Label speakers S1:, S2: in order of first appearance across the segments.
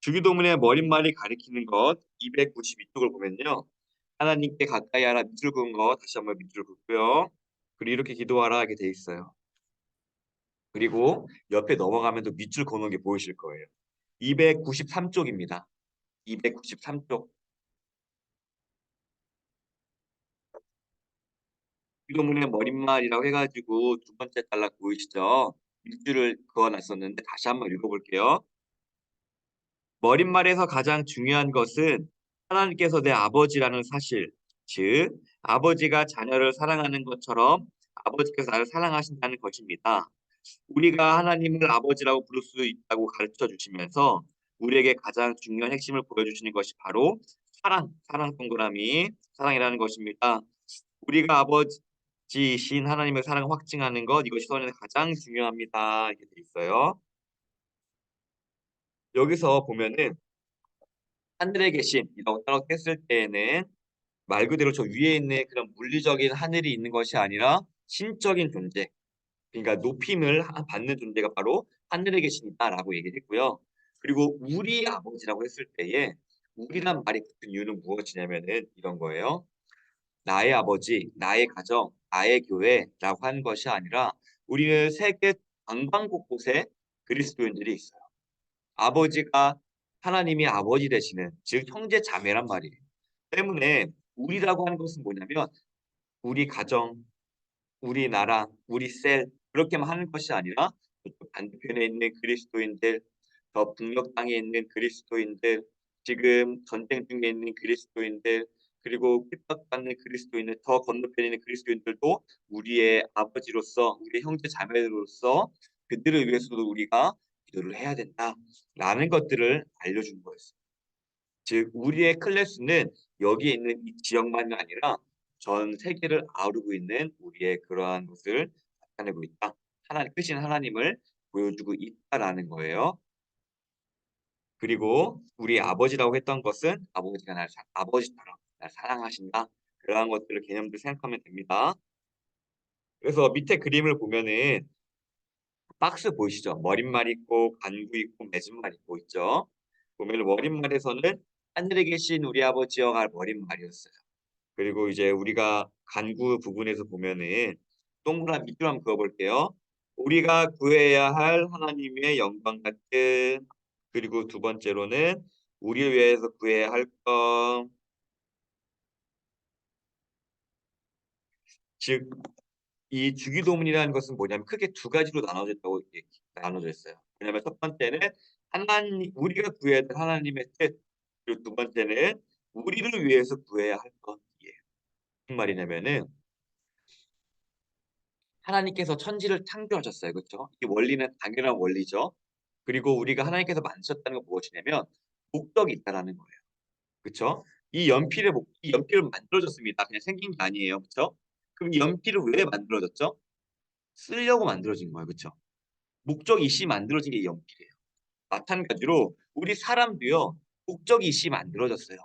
S1: 주기도문의 머릿말이 가리키는 것 292쪽을 보면요. 하나님께 가까이 하라 밑줄 그은 거 다시 한번 밑줄 긋고요. 그리고 이렇게 기도하라 이렇게 돼 있어요. 그리고 옆에 넘어가면 또 밑줄 그어놓은 게 보이실 거예요. 293쪽입니다. 293쪽. 주기도문의 머릿말이라고 해가지고 두 번째 단락 보이시죠? 밑줄을 그어놨었는데 다시 한번 읽어볼게요. 머릿말에서 가장 중요한 것은 하나님께서 내 아버지라는 사실, 즉 아버지가 자녀를 사랑하는 것처럼 아버지께서 나를 사랑하신다는 것입니다. 우리가 하나님을 아버지라고 부를 수 있다고 가르쳐 주시면서 우리에게 가장 중요한 핵심을 보여주시는 것이 바로 사랑 동그라미, 사랑이라는 것입니다. 우리가 아버지이신 하나님의 사랑을 확증하는 것, 이것이 서론에 가장 중요합니다. 이렇게 돼 있어요. 여기서 보면은 하늘에 계신이라고 따로 했을 때에는 말 그대로 저 위에 있는 그런 물리적인 하늘이 있는 것이 아니라 신적인 존재, 그러니까 높임을 받는 존재가 바로 하늘에 계신다라고 얘기를 했고요. 그리고 우리 아버지라고 했을 때에 우리란 말이 붙은 이유는 무엇이냐면은 이런 거예요. 나의 아버지, 나의 가정, 나의 교회라고 하는 것이 아니라 우리는 세계 방방곳곳에 그리스도인들이 있어요. 아버지가 하나님이 아버지 되시는 즉 형제 자매란 말이에요. 때문에 우리라고 하는 것은 뭐냐면 우리 가정, 우리 나라, 우리 셀 그렇게만 하는 것이 아니라 저쪽 반대편에 있는 그리스도인들, 더 북녘 땅에 있는 그리스도인들, 지금 전쟁 중에 있는 그리스도인들, 그리고 핍박받는 그리스도인들, 더 건너편에 있는 그리스도인들도 우리의 아버지로서, 우리의 형제 자매로서 그들을 위해서도 우리가 기도를 해야 된다라는 것들을 알려준 거였어요. 즉 우리의 클래스는 여기에 있는 이 지역만이 아니라 전 세계를 아우르고 있는 우리의 그러한 것을 나타내고 있다. 하나님 크신 하나님을 보여주고 있다라는 거예요. 그리고 우리 아버지라고 했던 것은 아버지가 아버지처럼 날 사랑하신다. 그러한 것들을 개념들 생각하면 됩니다. 그래서 밑에 그림을 보면은 박스 보이시죠? 머릿말 있고 간구 있고 맺은말 있고 있죠. 보면 머릿말에서는 하늘에 계신 우리 아버지여가 머릿말이었어요. 그리고 이제 우리가 간구 부분에서 보면은 동그라미 밑줄 한번 그어볼게요. 우리가 구해야 할 하나님의 영광 같은 그리고 두 번째로는 우리를 위해서 구해야 할 것, 즉 이 주기도문이라는 것은 뭐냐면 크게 두 가지로 나눠졌다고 나눠져 있어요. 왜냐하면 첫 번째는 하나님 우리가 구해야 될 하나님의 뜻, 그리고 두 번째는 우리를 위해서 구해야 할 것이에요. 무슨 말이냐면은 하나님께서 천지를 창조하셨어요. 그렇죠? 이 원리는 당연한 원리죠. 그리고 우리가 하나님께서 만드셨다는 건 무엇이냐면 목적이 있다라는 거예요. 그렇죠? 이 연필을 만들어졌습니다. 그냥 생긴 게 아니에요. 그렇죠? 그럼 이 연필을 왜 만들어졌죠? 쓰려고 만들어진 거예요. 그렇죠? 목적이 있이 만들어진 게 이 연필이에요. 마찬가지로 우리 사람도요. 목적이 있이 만들어졌어요.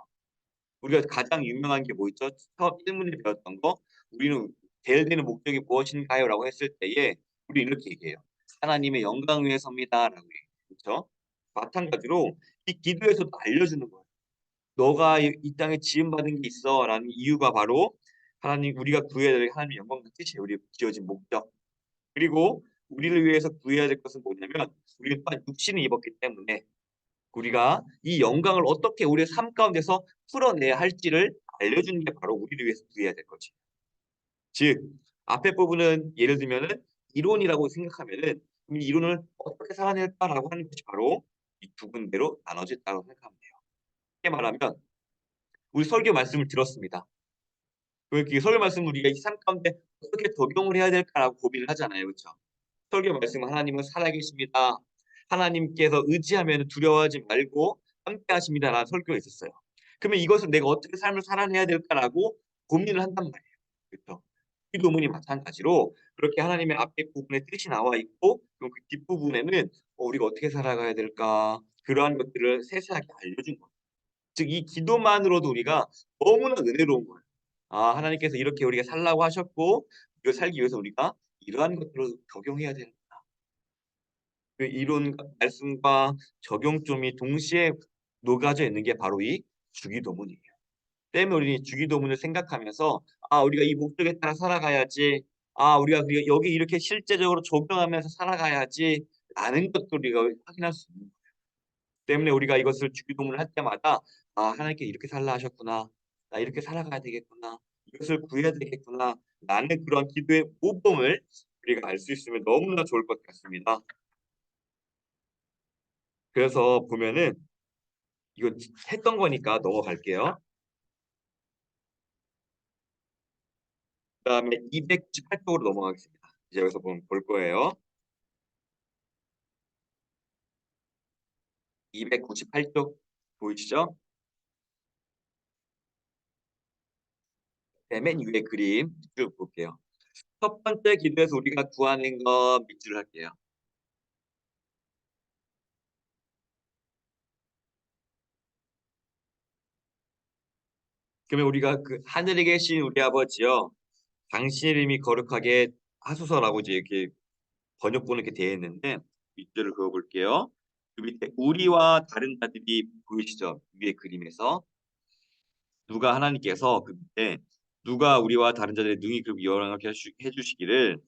S1: 우리가 가장 유명한 게 뭐 있죠? 처음 1문에 배웠던 거. 우리는 제일 되는 목적이 무엇인가요? 라고 했을 때에 우리 이렇게 얘기해요. 하나님의 영광 위해서입니다라고 얘기해요. 그렇죠? 마찬가지로 이 기도에서도 알려주는 거예요. 너가 이 땅에 지음받은 게 있어라는 이유가 바로 하나님 우리가 구해야 될 하나님의 영광과 뜻이에요. 우리 지어진 목적. 그리고 우리를 위해서 구해야 될 것은 뭐냐면 우리는 또한 육신을 입었기 때문에 우리가 이 영광을 어떻게 우리의 삶 가운데서 풀어내야 할지를 알려주는 게 바로 우리를 위해서 구해야 될 거지. 즉 앞에 부분은 예를 들면은 이론이라고 생각하면은 이 이론을 어떻게 살아낼까라고 하는 것이 바로 이 두 군데로 나눠져 있다고 생각하면 돼요. 쉽게 말하면 우리 설교 말씀을 들었습니다. 그 설교 말씀을 우리가 이 삶 가운데 어떻게 적용을 해야 될까라고 고민을 하잖아요. 그렇죠? 설교 말씀은 하나님은 살아계십니다. 하나님께서 의지하면 두려워하지 말고 함께 하십니다라는 설교가 있었어요. 그러면 이것을 내가 어떻게 삶을 살아내야 될까라고 고민을 한단 말이에요. 그렇죠? 기도문이 마찬가지로 그렇게 하나님의 앞에 부분에 뜻이 나와 있고 그리고 그 뒷부분에는 우리가 어떻게 살아가야 될까 그러한 것들을 세세하게 알려준 거예요. 즉 이 기도만으로도 우리가 너무나 은혜로운 거예요. 아 하나님께서 이렇게 우리가 살라고 하셨고 이걸 살기 위해서 우리가 이러한 것들을 적용해야 되는 그 이론 말씀과 적용점이 동시에 녹아져 있는 게 바로 이 주기도문이에요. 때문에 우리는 주기도문을 생각하면서 우리가 이 목적에 따라 살아가야지. 우리가 여기 이렇게 실제적으로 적용하면서 살아가야지.'라는 것도 우리가 확인할 수 있는 거예요. 때문에 우리가 이것을 주기도문을 할 때마다 '하나님께 이렇게 살라 하셨구나. 나 이렇게 살아가야 되겠구나. 이것을 구해야 되겠구나.'라는 그런 기도의 모범을 우리가 알 수 있으면 너무나 좋을 것 같습니다. 그래서 보면은 이거 했던 거니까 넘어갈게요. 그다음에 298 쪽으로 넘어가겠습니다. 이제 여기서 볼 거예요. 298쪽 보이시죠? 네, 맨 위에 그림 쭉 볼게요. 첫 번째 기도에서 우리가 구하는 거 밑줄 할게요. 그러면 우리가 그 하늘에 계신 우리 아버지여 당신의 이름이 거룩하게 하소서라고 이제 이렇게 번역본은 이렇게 되어 있는데 밑줄을 그어 볼게요. 그 밑에 우리와 다른 자들이 보이시죠? 위에 그림에서 누가 하나님께서 그 밑에 누가 우리와 다른 자들의 능히 그리고 영광을 해 주시기를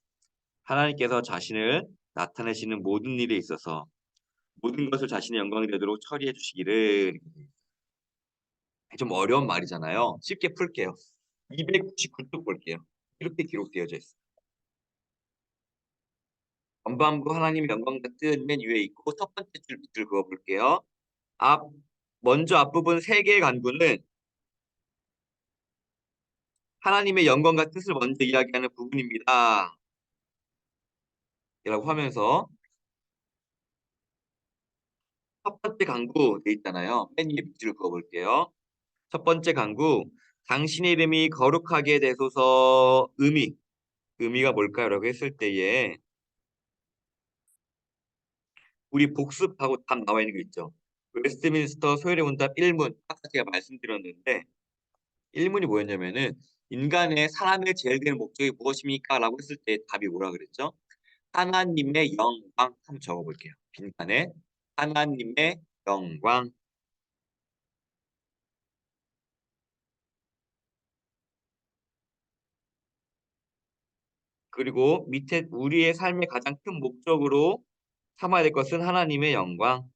S1: 하나님께서 자신을 나타내시는 모든 일에 있어서 모든 것을 자신의 영광이 되도록 처리해 주시기를. 좀 어려운 말이잖아요. 쉽게 풀게요. 299쪽 볼게요. 이렇게 기록되어져 있어요. 전반부 하나님의 영광 같은 맨 위에 있고 첫 번째 줄 밑줄 그어 볼게요. 앞 먼저 앞부분 세 개의 간구는 하나님의 영광과 뜻을 먼저 이야기하는 부분입니다. 이라고 하면서 첫 번째 간구 돼 있잖아요. 맨 위에 밑줄을 그어 볼게요. 첫 번째 간구 당신의 이름이 거룩하게 되소서. 의미가 뭘까요?라고 했을 때에 우리 복습하고 답 나와 있는 거 있죠. 웨스트민스터 소열의 문답 1문 아까 제가 말씀드렸는데 1문이 뭐였냐면은 "인간의 사람의 제일 되는 목적이 무엇입니까?"라고 했을 때 답이 뭐라 그랬죠? "하나님의 영광." 한번 적어 볼게요. 빈칸에 "하나님의 영광." 그리고 밑에 "우리의 삶의 가장 큰 목적으로 삼아야 될 것은 하나님의 영광."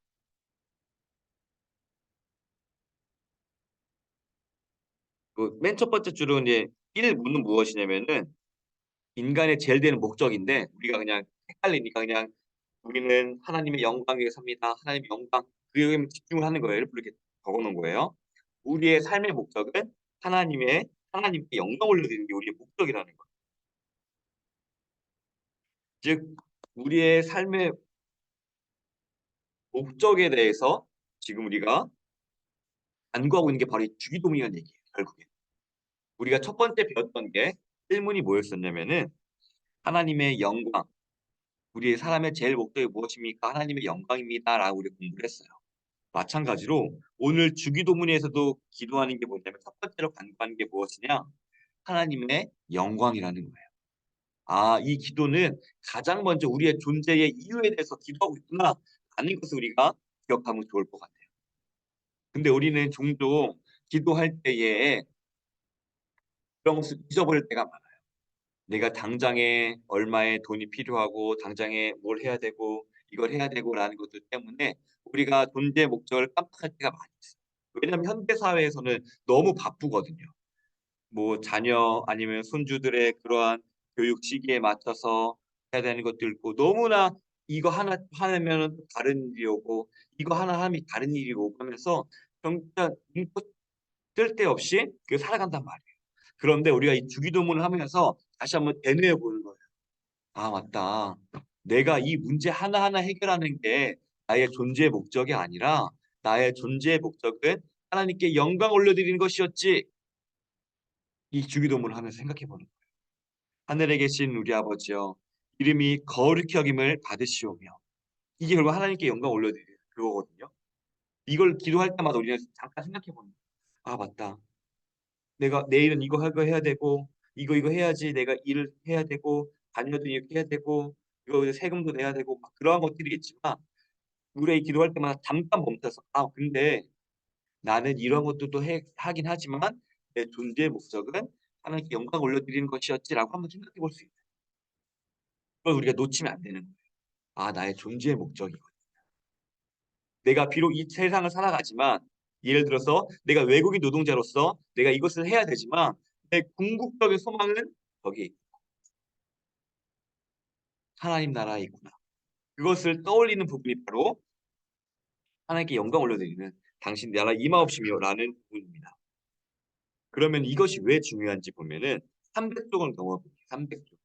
S1: 그 맨 첫 번째 줄은 이제 1문은 무엇이냐면은 인간의 제일 되는 목적인데 우리가 그냥 헷갈리니까 그냥 "우리는 하나님의 영광 위에 삽니다. 하나님의 영광." 그에 집중을 하는 거예요. 일부러 이렇게 적어 놓은 거예요. 우리의 삶의 목적은 하나님께 영광 올려드리는 게 우리의 목적이라는 거예요. 즉 우리의 삶의 목적에 대해서 지금 우리가 간구하고 있는 게 바로 이 주기도문이라는 얘기예요, 결국에. 우리가 첫 번째 배웠던 게 질문이 뭐였었냐면은 "하나님의 영광, 우리의 사람의 제일 목적이 무엇입니까? 하나님의 영광입니다."라고 우리가 공부를 했어요. 마찬가지로 오늘 주기도문에서도 기도하는 게 뭐냐면 첫 번째로 간구하는 게 무엇이냐? 하나님의 영광이라는 거예요. 이 기도는 가장 먼저 우리의 존재의 이유에 대해서 기도하고 있구나라는 것을 우리가 기억하면 좋을 것 같아요. 근데 우리는 종종 기도할 때에 그런 것을 잊어버릴 때가 많아요. 내가 당장에 얼마의 돈이 필요하고 당장에 뭘 해야 되고 이걸 해야 되고라는 것들 때문에 우리가 존재의 목적을 깜빡할 때가 많이 있어요. 왜냐하면 현대 사회에서는 너무 바쁘거든요. 뭐 자녀 아니면 손주들의 그러한 교육 시기에 맞춰서 해야 되는 것도 있고 너무나 이거 하나 하면은 다른 일이 오고 이거 하나 하면 다른 일이 오고 하면서 진짜 눈코 뜰 데 없이 살아간단 말이에요. 그런데 우리가 이 주기도문을 하면서 다시 한번 되뇌어 보는 거예요. '아 맞다. 내가 이 문제 하나하나 해결하는 게 나의 존재의 목적이 아니라 나의 존재의 목적은 하나님께 영광 올려드리는 것이었지.' 이 주기도문을 하면서 생각해 보는 거예요. 하늘에 계신 우리 아버지여 이름이 거룩히 여김을 받으시오며 이게 결국 하나님께 영광 올려드리는 그거거든요. 이걸 기도할 때마다 우리는 잠깐 생각해 보는 거예요. '아 맞다. 내가 내일은 이거 해야 되고 이거 해야지 내가 일을 해야 되고 자녀도 이렇게 해야 되고' 이거 이제 세금도 내야 되고 막 그러한 것들이겠지만 우리가 이 기도할 때마다 잠깐 멈춰서 '아 근데 나는 이런 것들도 하긴 하지만 내 존재의 목적은 하나님께 영광을 올려드리는 것이었지.'라고 한번 생각해 볼 수 있어요. 그걸 우리가 놓치면 안 되는 거예요. '아 나의 존재의 목적이거든.' 내가 비록 이 세상을 살아가지만 예를 들어서 내가 외국인 노동자로서 내가 이것을 해야 되지만 내 궁극적인 소망은 거기에 하나님 나라에 있구나. 그것을 떠올리는 부분이 바로 하나님께 영광 올려드리는 "당신 나라 임하옵시며"라는 부분입니다. 그러면 이것이 왜 중요한지 보면은 300쪽을 넘어 볼게요. 300쪽.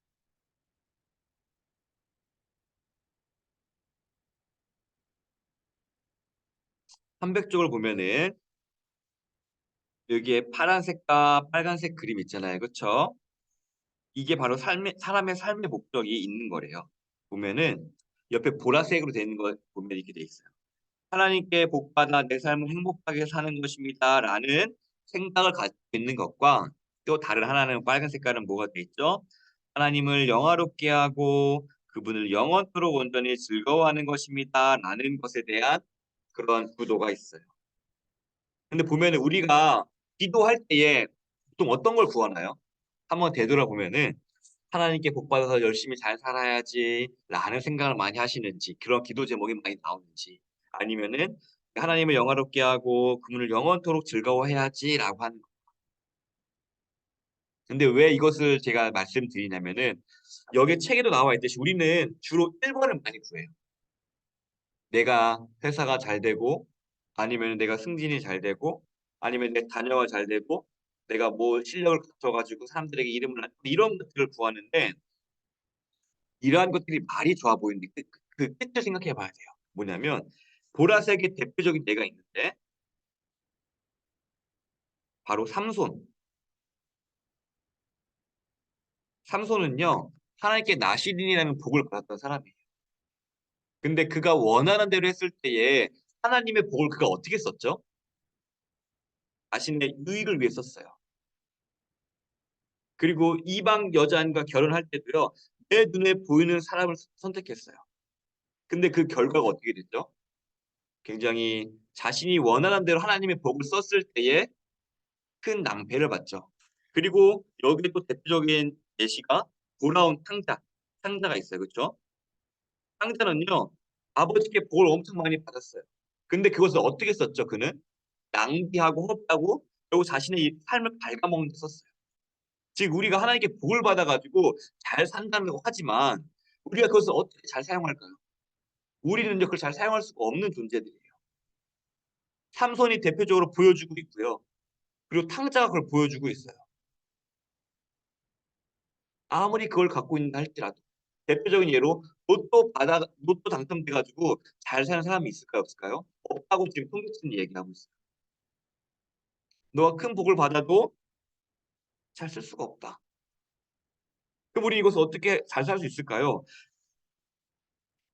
S1: 300쪽을 보면은 여기에 파란색과 빨간색 그림 있잖아요. 그쵸? 이게 바로 삶의 사람의 삶의 목적이 있는 거래요. 보면은 옆에 보라색으로 돼 있는 거 보면 이렇게 돼 있어요. '하나님께 복받아 내 삶을 행복하게 사는 것입니다.'라는 생각을 가지고 있는 것과 또 다른 하나는 빨간 색깔은 뭐가 돼 있죠? '하나님을 영화롭게 하고 그분을 영원토록 온전히 즐거워하는 것입니다.'라는 것에 대한 그런 구도가 있어요. 근데 보면은 우리가 기도할 때에 보통 어떤 걸 구하나요? 한번 되돌아보면은 '하나님께 복 받아서 열심히 잘 살아야지.'라는 생각을 많이 하시는지 그런 기도 제목이 많이 나오는지 아니면은 '하나님을 영화롭게 하고 그분을 영원토록 즐거워해야지.'라고 하는 거. 근데 왜 이것을 제가 말씀드리냐면은 여기 책에도 나와 있듯이 우리는 주로 1 번을 많이 구해요. 내가 회사가 잘 되고 아니면은 내가 승진이 잘 되고 아니면 내 자녀가 잘 되고 내가 뭐 실력을 갖춰 가지고 사람들에게 이름을 알리고 이런 것들을 구하는데 이러한 것들이 말이 좋아 보이는데 그 끝을 생각해 봐야 돼요. 뭐냐면 보라색의 대표적인 예가 있는데 바로 삼손. 삼손은요 하나님께 나시린이라는 복을 받았던 사람이에요. 근데 그가 원하는 대로 했을 때에 하나님의 복을 그가 어떻게 썼죠? 자신의 유익을 위해 썼어요. 그리고 이방 여자인과 결혼할 때도요. 내 눈에 보이는 사람을 선택했어요. 근데 그 결과가 어떻게 됐죠? 굉장히 자신이 원하는 대로 하나님의 복을 썼을 때에 큰 낭패를 봤죠. 그리고 여기에 또 대표적인 예시가 돌아온 탕자가 있어요. 그쵸? 탕자는요. 아버지께 복을 엄청 많이 받았어요. 근데 그것을 어떻게 썼죠 그는? 낭비하고 헛되고 결국 자신의 이 삶을 갉아먹는 데 썼어요. 즉 우리가 하나님께 복을 받아 가지고 잘 산다고 하지만 우리가 그것을 어떻게 잘 사용할까요? 우리는요 그걸 잘 사용할 수가 없는 존재들이에요. 삼손이 대표적으로 보여주고 있고요. 그리고 탕자가 그걸 보여주고 있어요. 아무리 그걸 갖고 있는다 할지라도 대표적인 예로 로또 당첨돼 가지고 잘 사는 사람이 있을까요? 없을까요? 없다고 지금 통계치는 얘기하고 있어요. "너가 큰 복을 받아도 잘 쓸 수가 없다." 그럼 우리 이것을 어떻게 잘 살 수 있을까요?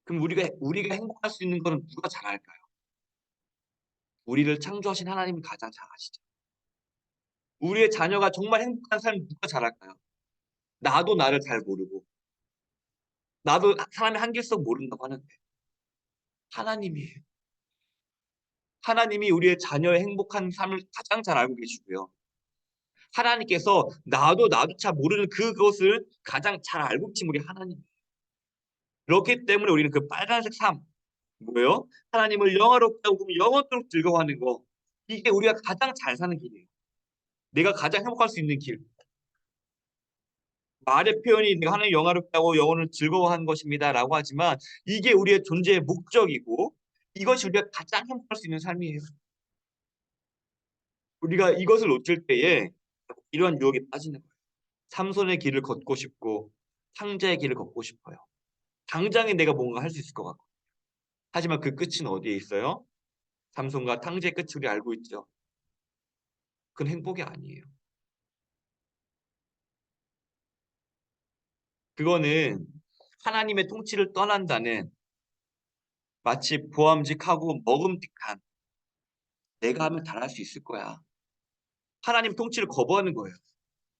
S1: 그럼 우리가 행복할 수 있는 거는 누가 잘 알까요? 우리를 창조하신 하나님이 가장 잘 아시죠. 우리의 자녀가 정말 행복한 삶을 누가 잘 알까요? 나도 나를 잘 모르고 나도 사람의 한계성 모른다고 하는데 하나님이에요. 하나님이 우리의 자녀의 행복한 삶을 가장 잘 알고 계시고요. 하나님께서 나도 잘 모르는 그것을 가장 잘 알고 계신 우리 하나님. 그렇기 때문에 우리는 그 빨간색 삶 뭐예요? 하나님을 영화롭게 하고 영원토록 즐거워하는 거. 이게 우리가 가장 잘 사는 길이에요. 내가 가장 행복할 수 있는 길. 말의 표현이 "내가 하나님 영화롭게 하고 영혼을 즐거워하는 것입니다."라고 하지만 이게 우리의 존재의 목적이고 이것이 우리가 가장 행복할 수 있는 삶이에요. 우리가 이것을 놓칠 때에 이러한 유혹에 빠지는 거예요. 삼손의 길을 걷고 싶고 탕자의 길을 걷고 싶어요. 당장에 내가 뭔가 할 수 있을 것 같고. 하지만 그 끝은 어디에 있어요? 삼손과 탕자의 끝을 우리 알고 있죠. 그건 행복이 아니에요. 그거는 하나님의 통치를 떠난다는 마치 보암직하고 먹음직한 '내가 하면 잘할 수 있을 거야.' 하나님 통치를 거부하는 거예요.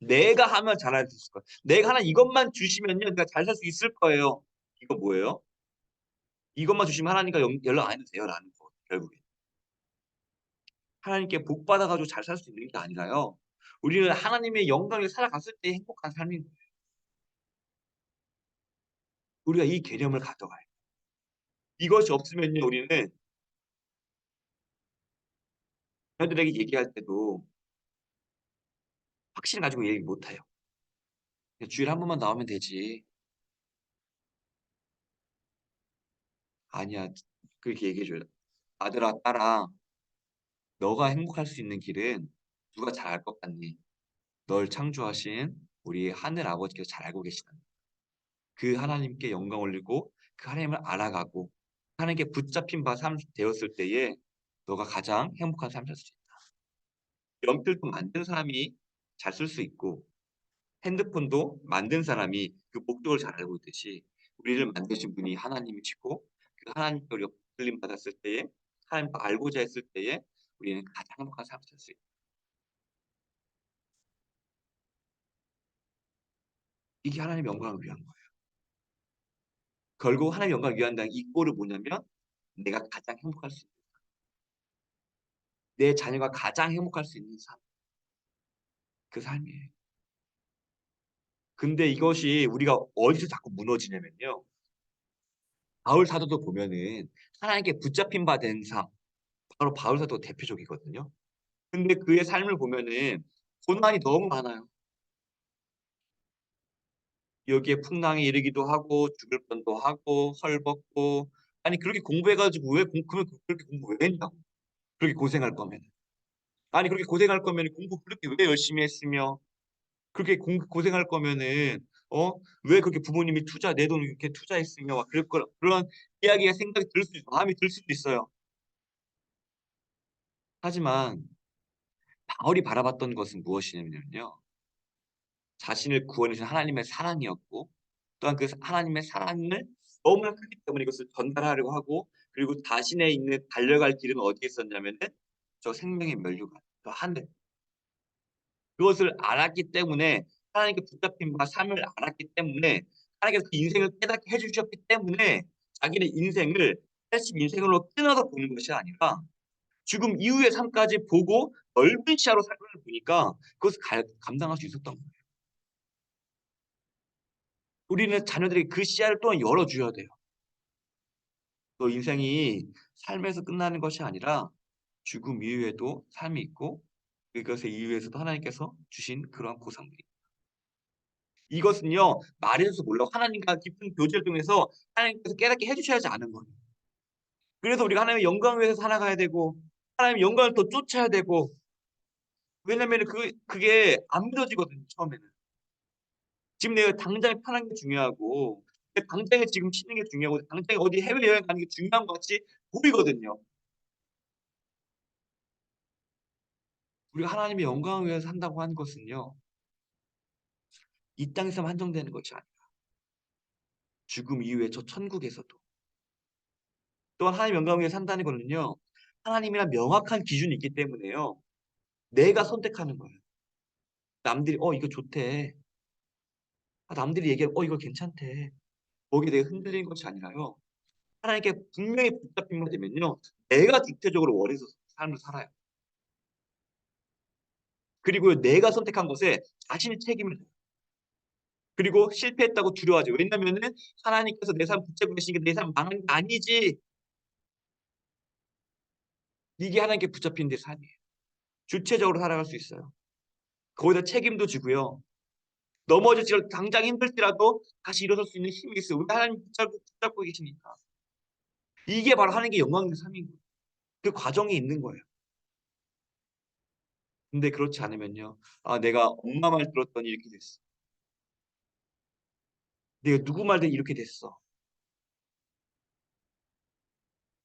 S1: 내가 하면 잘할 수 있을 거야. 내가 하나 이것만 주시면요 내가 잘 살 수 있을 거예요. 이거 뭐예요? 이것만 주시면 하나님과 연락 안 해도 돼요라는 거 결국에. 하나님께 복 받아 가지고 잘 살 수 있는 게 아니라요. 우리는 하나님의 영광을 살아갔을 때 행복한 삶인 거예요. 우리가 이 개념을 가져가야 돼요. 이것이 없으면요 우리는 자녀들에게 얘기할 때도 확신을 가지고 얘기 못 해요. "그냥 주일에 한 번만 나오면 되지." "아니야." 그렇게 얘기해 줘요. "아들아, 딸아, 너가 행복할 수 있는 길은 누가 잘 알 것 같니? 널 창조하신 우리 하늘 아버지께서 잘 알고 계시다. 그 하나님께 영광 올리고 그 하나님을 알아가고 하나님께 붙잡힌 바 삶 되었을 때에 너가 가장 행복한 삶을 살 수 있다. 연필도 만든 사람이 잘 쓸 수 있고 핸드폰도 만든 사람이 그 목적을 잘 알고 있듯이 우리를 만드신 분이 하나님이시고 그 하나님께 우리가 붙들림 받았을 때에 하나님과 알고자 했을 때에 우리는 가장 행복한 삶을 살 수 있다. 이게 하나님의 영광을 위한 거예요. 결국 하나님의 영광을 위한다는 이 꼴은 뭐냐면 내가 가장 행복할 수 있는 내 자녀가 가장 행복할 수 있는 삶, 그 삶이에요. 근데 이것이 우리가 어디서 자꾸 무너지냐면요. 바울 사도도 보면은 하나님께 붙잡힌 바 된 삶, 바로 바울 사도가 대표적이거든요. 근데 그의 삶을 보면은 고난이 너무 많아요. 여기에 풍랑이 이르기도 하고 죽을 뻔도 하고 헐벗고 아니 그렇게 공부해 가지고 왜 그러면 그렇게 공부 왜 했냐고. 그렇게 고생할 거면은. 아니 그렇게 고생할 거면은 공부 그렇게 왜 열심히 했으며 그렇게 고생할 거면은 왜 그렇게 부모님이 내 돈을 이렇게 투자했으며 막 그런 이야기가 생각이 들 수 마음이 들 수도 있어요. 하지만 바울이 바라봤던 것은 무엇이냐면요. 자신을 구원해 주신 하나님의 사랑이었고 또한 그 하나님의 사랑을 너무나 크기 때문에 이것을 전달하려고 하고 그리고 자신의 있는 달려갈 길은 어디에 있었냐면은 저 생명의 면류관, 저 하늘. 그것을 알았기 때문에 하나님께 붙잡힌 바 삶을 알았기 때문에 하나님께서 그 인생을 깨닫게 해 주셨기 때문에 자기의 인생을 패시브 인생으로 끊어서 보는 것이 아니라 죽음 이후의 삶까지 보고 넓은 시야로 삶을 보니까 그것을 감당할 수 있었던 거예요. 우리는 자녀들에게 그 시야를 또한 열어 줘야 돼요. 너 인생이 삶에서 끝나는 것이 아니라 죽음 이후에도 삶이 있고 그것의 이후에서도 하나님께서 주신 그러한 보상들이 이것은요 말해줘서 몰라요. 하나님과 깊은 교제를 통해서 하나님께서 깨닫게 해 주셔야지 아는 거예요. 그래서 우리가 하나님의 영광을 위해서 살아가야 되고 하나님의 영광을 더 쫓아야 되고 왜냐면은 그게 안 믿어지거든요 처음에는. 지금 내가 당장 편한 게 중요하고 당장에 지금 쉬는 게 중요하고 당장에 어디 해외여행 가는 게 중요한 것 같이 보이거든요. 우리가 하나님의 영광을 위해서 산다고 하는 것은요. 이 땅에서만 한정되는 것이 아니라 죽음 이후에 저 천국에서도 또한 하나님의 영광을 위해 산다는 거는요. 하나님이란 명확한 기준이 있기 때문에요. 내가 선택하는 거예요. 남들이 이거 좋대. 남들이 얘기하면 이거 괜찮대. 거기에 내가 흔들리는 것이 아니라요. 하나님께 분명히 붙잡힌만 되면요. 내가 주체적으로 원해서 삶을 살아요. 그리고 내가 선택한 것에 자신이 책임을 져요. 그리고 실패했다고 두려워하죠. 왜냐면은 하나님께서 내 삶 붙잡고 계시니까 내 삶 망한 게 아니지. 이게 하나님께 붙잡힌 데 삶이에요. 주체적으로 살아갈 수 있어요. 거기다 책임도 지고요. 넘어질지라도 당장 힘들지라도 다시 일어설 수 있는 힘이 있어요. 왜 하나님 붙잡고 계시니까. 이게 바로 하나님께 영광 있는 삶인 거예요. 그 과정이 있는 거예요. 근데 그렇지 않으면요. 내가 엄마 말 들었더니 이렇게 됐어. 내가 누구 말 듣니 이렇게 됐어.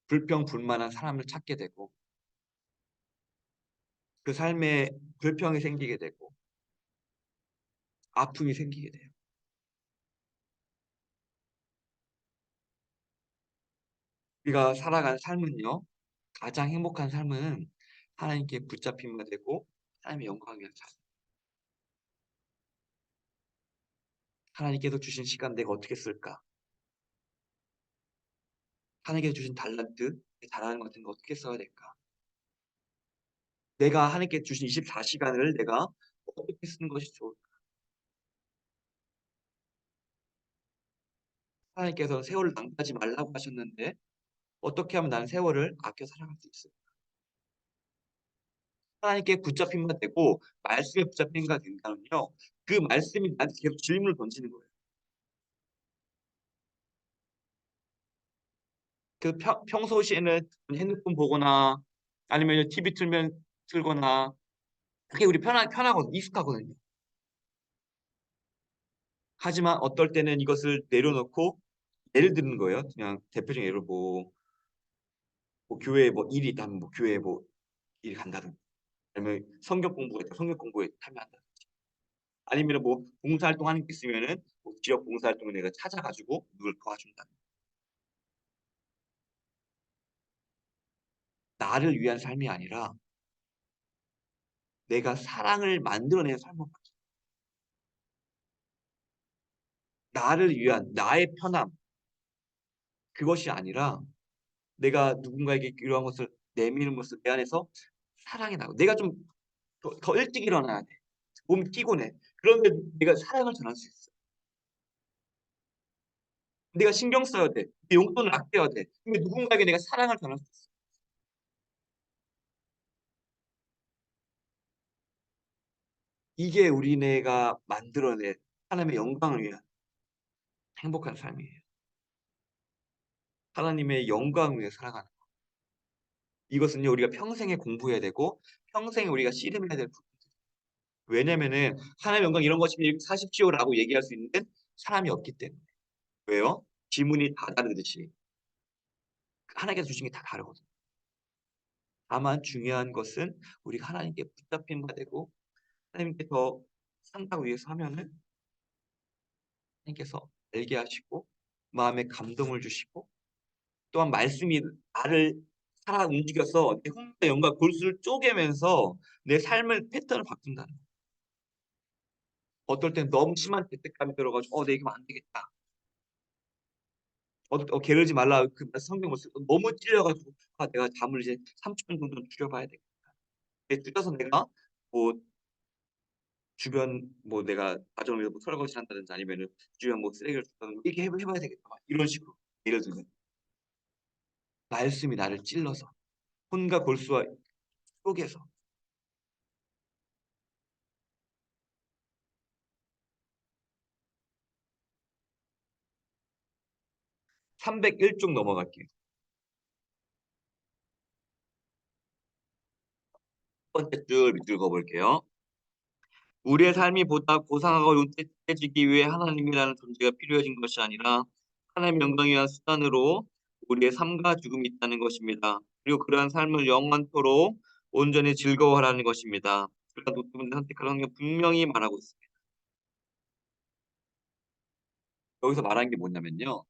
S1: 불평불만한 사람을 찾게 되고 그 삶에 불평이 생기게 되고 아픔이 생기게 돼요. 우리가 살아가는 삶은요. 가장 행복한 삶은 하나님께 붙잡힌 바 되고 하나님의 영광을 위한 삶. 하나님께서 주신 시간 내가 어떻게 쓸까? 하나님께서 주신 달란트, 잘하는 것 같은 거 어떻게 써야 될까? 내가 하나님께 주신 24시간을 내가 어떻게 쓰는 것이 좋을까? 하나님께서 세월을 낭비하지 말라고 하셨는데 어떻게 하면 나는 세월을 아껴 살아갈 수 있을까? 하나님께 붙잡힌 바 되고 말씀에 붙잡힌 바 된다면요. 그 말씀이 나한테 계속 질문을 던지는 거예요. 그 평소시에는 핸드폰 보거나 아니면 TV 틀거나 그게 우리 편하고 익숙하거든요. 하지만 어떨 때는 이것을 내려놓고 예를 드는 거예요. 그냥 대표적인 예로 뭐 교회에 뭐 일이 있다면 뭐 교회에 뭐 일이 간다든지 아니면 성경 공부가 있다 성경 공부에 참여한다든지 아니면은 뭐 봉사활동 하는 게 있으면은 뭐 지역 봉사활동을 내가 찾아 가지고 누굴 도와준다. 나를 위한 삶이 아니라 내가 사랑을 만들어내는 삶을 나를 위한 나의 편함 그것이 아니라 내가 누군가에게 이러한 것을 내미는 것을 내 안에서 사랑이 나고 내가 좀 더 일찍 일어나야 돼. 몸이 피곤해. 그런데 내가 사랑을 전할 수 있어. 내가 신경 써야 돼. 내 용돈을 아껴야 돼. 근데 누군가에게 내가 사랑을 전할 수 있어. 이게 우리네가 만들어낸 하나님의 영광을 위한 행복한 삶이에요. 하나님의 영광을 위해 살아가는 거. 이것은요 우리가 평생에 공부해야 되고 평생에 우리가 씨름해야 될 부분. 왜냐면은 하나님의 영광 이런 것이 사십시오라고 얘기할 수 있는 사람이 없기 때문에. 왜요? 지문이 다 다르듯이 하나님께서 주신 게 다 다르거든요. 다만 중요한 것은 우리가 하나님께 붙잡힌 바 되고 하나님께 더 산다고 위해서 하면은 하나님께서 알게 하시고 마음에 감동을 주시고 또한 말씀이 나를 살아 움직여서 내 혼자 영과 골수를 쪼개면서 내 삶의 패턴을 바꾼다는 거예요. 어떨 땐 너무 심한 죄책감이 들어 가지고 '내 이러면 안 되겠다.' 게으르지 말라 그 성경 말씀 너무 찔려 가지고 '내가 잠을 이제 30분 정도는 줄여 봐야 되겠다.' 줄여서 내가 뭐 주변 뭐 내가 가정을 위해서 뭐 설거지를 한다든지 아니면은 주변 뭐 쓰레기를 줍다든지 '이렇게 해 봐야 되겠다.' 막 이런 식으로 예를 들면 말씀이 나를 찔러서 혼과 골수와 쪼개서 301쪽 넘어갈게요. 첫 번째 줄 밑줄 그어 볼게요. 우리의 삶이 보다 고상하고 윤택해지기 위해 하나님이라는 존재가 필요해진 것이 아니라 하나님의 영광을 위한 수단으로 우리의 삶과 죽음이 있다는 것입니다. 그리고 그러한 삶을 영원토록 온전히 즐거워하라는 것입니다. 그러나 노트북을 선택할 확률 분명히 말하고 있습니다. 여기서 말하는 게 뭐냐면요.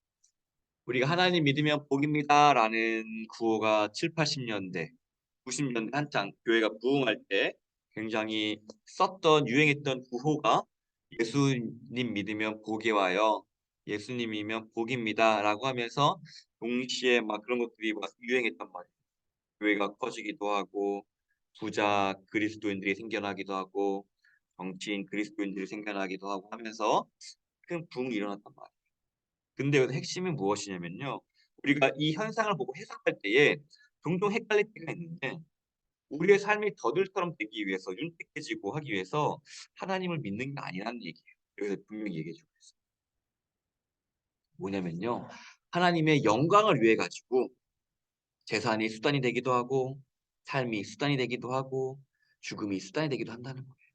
S1: 우리가 "하나님 믿으면 복입니다."라는 구호가 7-80 년대, 90 년대 한창 교회가 부흥할 때 굉장히 썼던 유행했던 구호가 "예수님 믿으면 복이 와요. 예수님이면 복입니다."라고 하면서 동시에 막 그런 것들이 막 유행했단 말이에요. 교회가 커지기도 하고 부자 그리스도인들이 생겨나기도 하고 정치인 그리스도인들이 생겨나기도 하고 하면서 큰 부흥이 일어났단 말이에요. 근데 여기서 핵심이 무엇이냐면요. 우리가 이 현상을 보고 해석할 때에 종종 헷갈릴 때가 있는데 우리의 삶이 더들처럼 되기 위해서 윤택해지고 하기 위해서 하나님을 믿는 게 아니라는 얘기예요. 여기서 분명히 얘기해 주고 있어요. 뭐냐면요. 하나님의 영광을 위해 가지고 재산이 수단이 되기도 하고 삶이 수단이 되기도 하고 죽음이 수단이 되기도 한다는 거예요.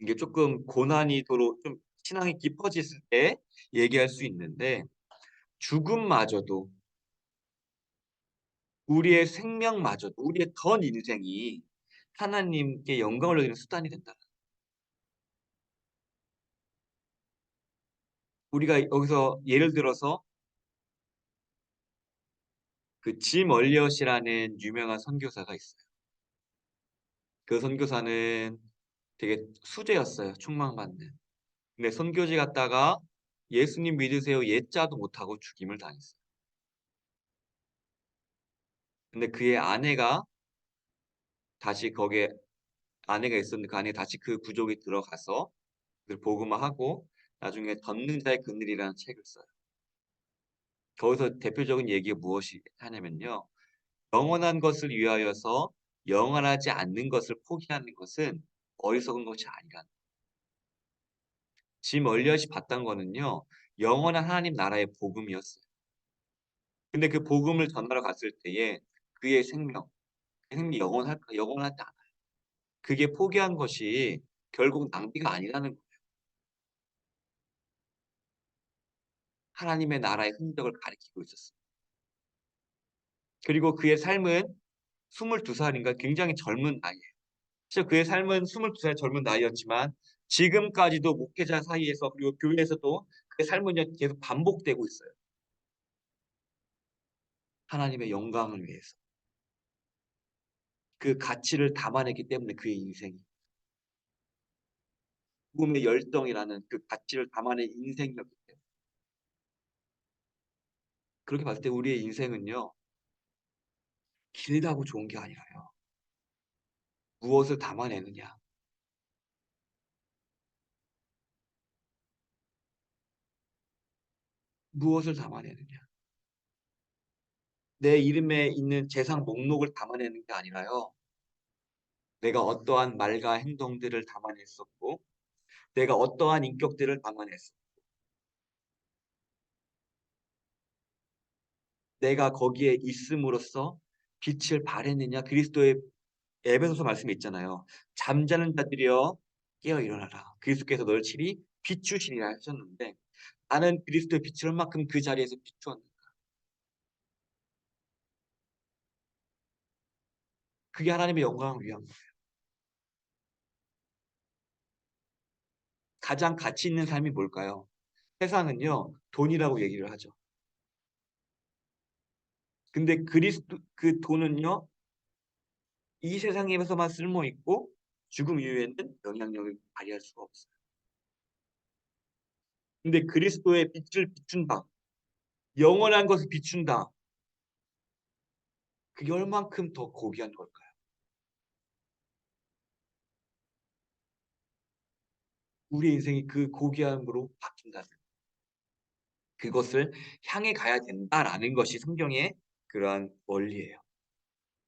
S1: 이게 쪼끔 고난이 도로 좀 신앙이 깊어졌을 때 얘기할 수 있는데 죽음마저도 우리의 생명마저도 우리의 전 인생이 하나님께 영광을 돌리는 수단이 된다. 우리가 여기서 예를 들어서 그 짐 얼리엇이라는 유명한 선교사가 있어요. 그 선교사는 되게 수재였어요, 충망받는. 근데 선교지 갔다가 예수님 믿으세요. 예자도 못하고 죽임을 당했어요. 근데 그의 아내가 다시 거기에 아내가 있었는데 그 아내가 다시 그 부족에 들어가서 그 복음화하고 나중에 걷는 자의 그늘이라는 책을 써요. 거기서 대표적인 얘기가 무엇이 하냐면요. 영원한 것을 위하여서 영원하지 않는 것을 포기하는 것은 어리석은 것이 아니라 짐 얼리엇이 봤던 거는요. 영원한 하나님 나라의 복음이었어요. 근데 그 복음을 전하러 갔을 때에 그의 생명이 영원할까? 영원하지 않아요. 그게 포기한 것이 결국 낭비가 아니라는 거예요. 하나님의 나라의 흔적을 가리키고 있었어요. 그리고 그의 삶은 22살인가 굉장히 젊은 나이예요. 실제 그의 삶은 22살 젊은 나이였지만 지금까지도 목회자 사이에서 그리고 교회에서도 그의 삶은 계속 반복되고 있어요. 하나님의 영광을 위해서. 그 가치를 담아냈기 때문에 그의 인생이 복음의 열정이라는 그 가치를 담아낸 인생이었기 때문에 그렇게 봤을 때 우리의 인생은요. 길다고 좋은 게 아니라요. 무엇을 담아내느냐. 무엇을 담아내느냐. 내 이름에 있는 재산 목록을 담아내는 게 아니라요. 내가 어떠한 말과 행동들을 담아냈었고 내가 어떠한 인격들을 담아냈었고 내가 거기에 있음으로써 빛을 발했느냐. 그리스도의 에베소서 말씀에 있잖아요. 잠자는 자들이여 깨어 일어나라. 그리스도께서 너를 칠히 비추시리라 하셨는데 나는 그리스도의 빛을 얼만큼 그 자리에서 비추었는가. 그게 하나님의 영광을 위한 거예요. 가장 가치 있는 삶이 뭘까요? 세상은요. 돈이라고 얘기를 하죠. 근데 그리스도 그 돈은요. 이 세상에서만 쓸모 있고 죽음 이후에는 영향력을 발휘할 수가 없어요. 근데 그리스도의 빛을 비춘다. 영원한 것을 비춘다. 그게 얼만큼 더 고귀한 걸까요? 우리 인생이 그 고귀함으로 바뀐다는 그것을 향해 가야 된다라는 것이 성경의 그러한 원리예요.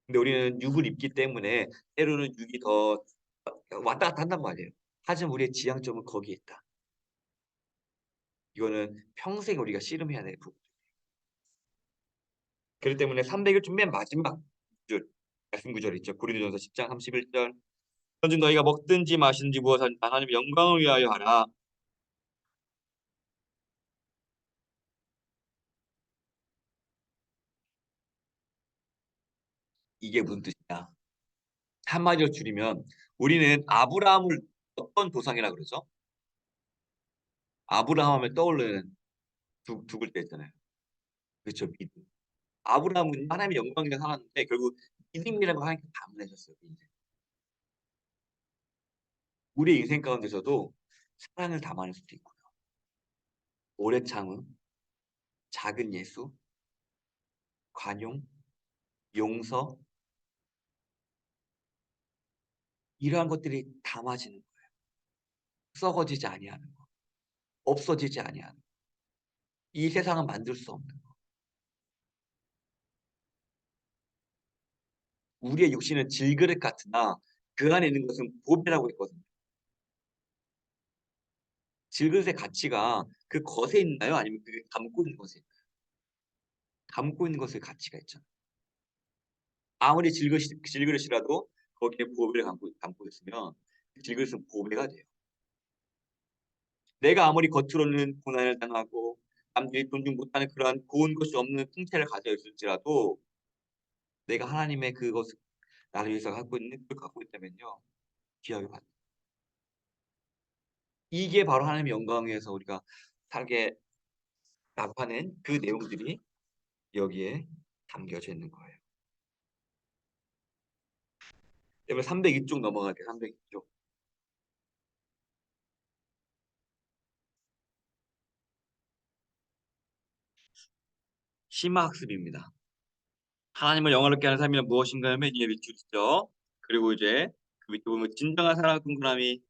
S1: 근데 우리는 육을 입기 때문에 때로는 육이 더 왔다 갔다 한단 말이에요. 하지만 우리의 지향점은 거기에 있다. 이거는 평생 우리가 씨름해야 될 부분. 그렇기 때문에 300일 중 맨 마지막 줄 말씀 구절 있죠. 고린도전서 10장 31절. 현재 너희가 먹든지 마시든지 무엇하든지 하나님의 영광을 위하여 하라. 이게 무슨 뜻이냐? 한마디로 줄이면 우리는 아브라함을 어떤 조상이라 그러죠? 아브라함 하면 떠오르는 죽을 때 있잖아요. 그렇죠. 믿음. 아브라함은 하나님의 영광이라 살았는데 결국 믿음이라고 하나님께 담은해졌어요. 인생. 우리의 인생 가운데서도 사랑을 담아낼 수도 있고요. 오래 참음, 작은 예수, 관용, 용서 이러한 것들이 담아지는 거예요. 썩어지지 아니하는 거. 없어지지 아니하는 거. 이 세상은 만들 수 없는 거. 우리의 육신은 질그릇 같으나 그 안에 있는 것은 보배라고 했거든요. 질그릇의 가치가 그 것에 있나요? 아니면 그 담고 있는 것에 있나요? 담고 있는 것에 가치가 있잖아요. 아무리 질그릇이라도 거기에 보배를 담고 있으면 그 질그릇은 보배가 돼요. 내가 아무리 겉으로는 고난을 당하고 남들이 존중 못하는 그러한 고운 것이 없는 풍채를 가져 있을지라도 내가 하나님의 그것을 나를 위해서 갖고 있는 그걸 갖고 있다면요. 귀하게 받 이게 바로 하나님의 영광을 위해서 우리가 살게 라고 하는 그 내용들이 여기에 담겨져 있는 거예요. 그러면 302쪽 넘어갈게요. 302쪽. 심화학습입니다. 하나님을 영화롭게 하는 삶이란 무엇인가 하면 이게 밑줄이죠. 그리고 이제 그 밑에 보면 진정한 사랑 동그라미.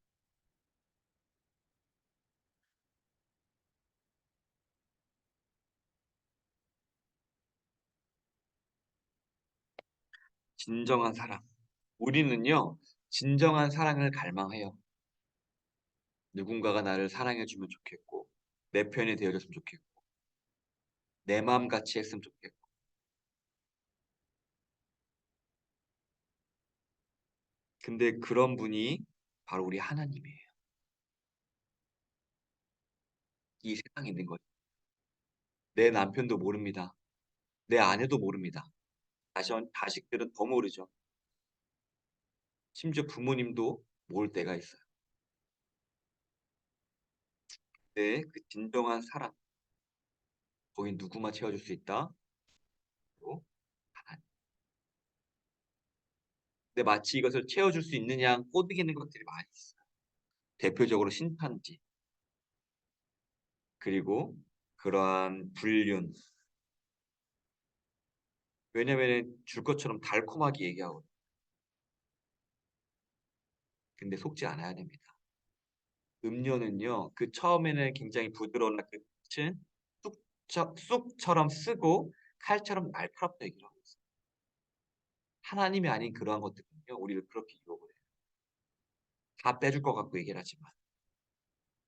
S1: 진정한 사랑. 우리는요, 진정한 사랑을 갈망해요. 누군가가 나를 사랑해주면 좋겠고, 내 편이 되어줬으면 좋겠고, 내 마음 같이 했으면 좋겠고. 근데 그런 분이 바로 우리 하나님이에요. 이 세상에 있는 거죠. 내 남편도 모릅니다. 내 아내도 모릅니다. 자식들은 더 모르죠. 심지어 부모님도 모를 때가 있어요. 네, 그 진정한 사랑. 거기 누구만 채워줄 수 있다? 바로 하나님. 근데 마치 이것을 채워줄 수 있느냐 꼬드기는 것들이 많이 있어요. 대표적으로 신판지, 그리고 그러한 불륜. 왜냐면 줄 것처럼 달콤하게 얘기하거든요. 근데 속지 않아야 됩니다. 음료는요, 그 처음에는 굉장히 부드러우나 그 끝은 쑥처럼 쓰고 칼처럼 날카롭다 얘기를 하고 있어요. 하나님이 아닌 그러한 것들은요, 우리를 그렇게 유혹을 해요. 다 빼줄 것 같고 얘기를 하지만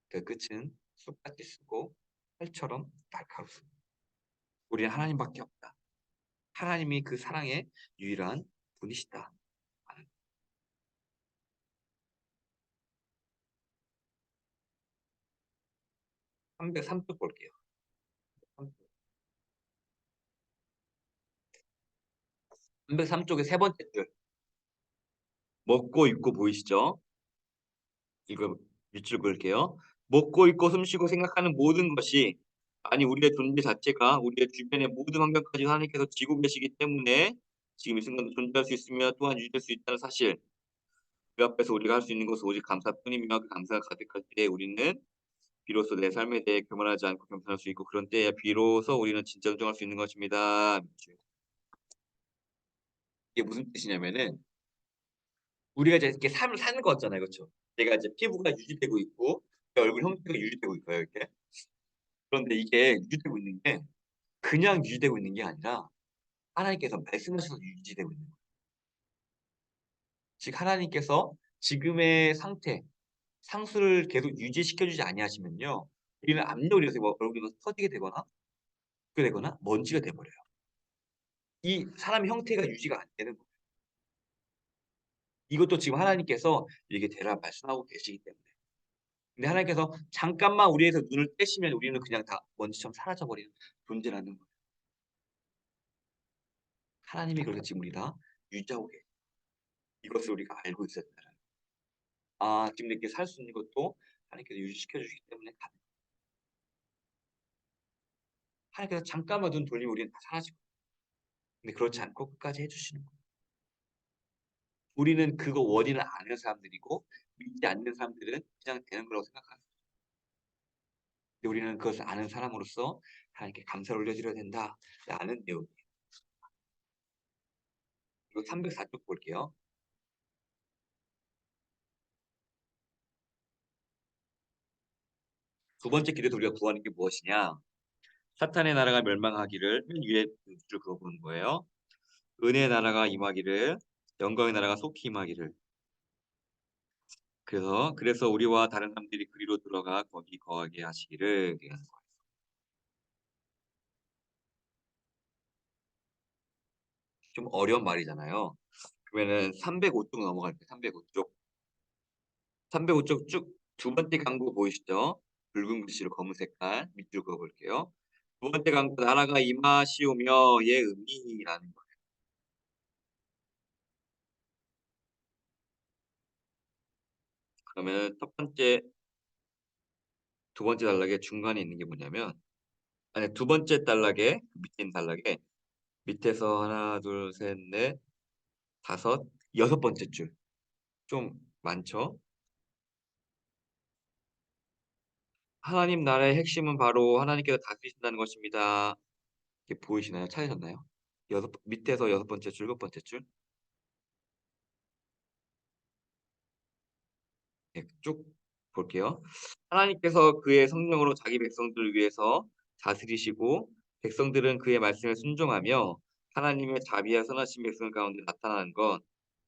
S1: 그 끝은 쑥같이 쓰고 칼처럼 날카롭습니다. 우리는 하나님밖에 없다. 하나님이 그 사랑의 유일한 분이시다. 303쪽 볼게요. 303쪽의 세 번째 줄. 먹고 입고 보이시죠? 이거 밑줄 그을게요. 먹고 입고 숨쉬고 생각하는 모든 것이, 아니 우리의 존재 자체가 우리의 주변의 모든 환경까지 하나님께서 지고 계시기 때문에 지금 이 순간도 존재할 수 있으며 또한 유지될 수 있다는 사실, 그 앞에서 우리가 할 수 있는 것은 오직 감사뿐이며 그 감사가 가득할 때에 우리는 비로소 내 삶에 대해 교만하지 않고 겸손할 수 있고, 그런 때에 비로소 우리는 진짜 존중할 수 있는 것입니다. 이게 무슨 뜻이냐면은 우리가 이제 이렇게 삶을 사는 거잖아요, 그렇죠? 제가 이제 피부가 유지되고 있고 제 얼굴 형태가 유지되고 있어요, 이렇게. 그런데 이게 유지되고 있는 게 그냥 유지되고 있는 게 아니라 하나님께서 말씀하셔서 유지되고 있는 거예요. 즉 하나님께서 지금의 상태, 상수를 계속 유지시켜주지 아니하시면요, 우리는 압력이 돼서 뭐 얼굴이 터지게 되거나 그게 되거나 먼지가 돼버려요. 이 사람의 형태가 유지가 안 되는 거예요. 이것도 지금 하나님께서 이렇게 되라 말씀하고 계시기 때문에. 근데 하나님께서 잠깐만 우리에서 눈을 떼시면 우리는 그냥 다 먼지처럼 사라져 버리는 존재라는 거예요. 하나님이 그래서 지금 우리 다 유지하고 계세요. 이것을 우리가 알고 있어야 된다는 거예요. 아, 지금 이렇게 살 수 있는 것도 하나님께서 유지시켜 주시기 때문에 가능해요. 하나님께서 잠깐만 눈 돌리면 우리는 다 사라지고, 근데 그렇지 않고 끝까지 해 주시는 거예요. 우리는 그거 원인을 아는 사람들이고 믿지 않는 사람들은 그냥 되는 거라고 생각하는 거예요. 근데 우리는 그것을 아는 사람으로서 하나님께 감사를 올려드려야 된다라는 내용이에요. 그리고 304쪽 볼게요. 두 번째 기도에서 우리가 구하는 게 무엇이냐? 사탄의 나라가 멸망하기를, 맨 위에 줄 그거 보는 거예요. 은혜의 나라가 임하기를, 영광의 나라가 속히 임하기를. 그래서 우리와 다른 사람들이 그리로 들어가 거기 거하게 하시기를. 좀 어려운 말이잖아요. 그러면은 305쪽 넘어갈게요. 305쪽. 305쪽 쭉 두 번째 광고 보이시죠? 붉은 글씨로 검은 색깔 밑줄 그어 볼게요. 두 번째 광고 나라가 임하시오며의 의미라는 거예요. 그러면 첫 번째, 두 번째 단락의 중간에 있는 게 뭐냐면, 아니 두 번째 단락에 밑에 있는 단락에 밑에서 하나 둘 셋 넷 다섯 여섯 번째 줄 좀 많죠? 하나님 나라의 핵심은 바로 하나님께서 다스리신다는 것입니다. 이게 보이시나요? 찾으셨나요? 밑에서 여섯 번째 줄, 일곱 번째 줄. 네, 쭉 볼게요. 하나님께서 그의 성령으로 자기 백성들을 위해서 다스리시고 백성들은 그의 말씀에 순종하며 하나님의 자비와 선하신 백성 가운데 나타나는 것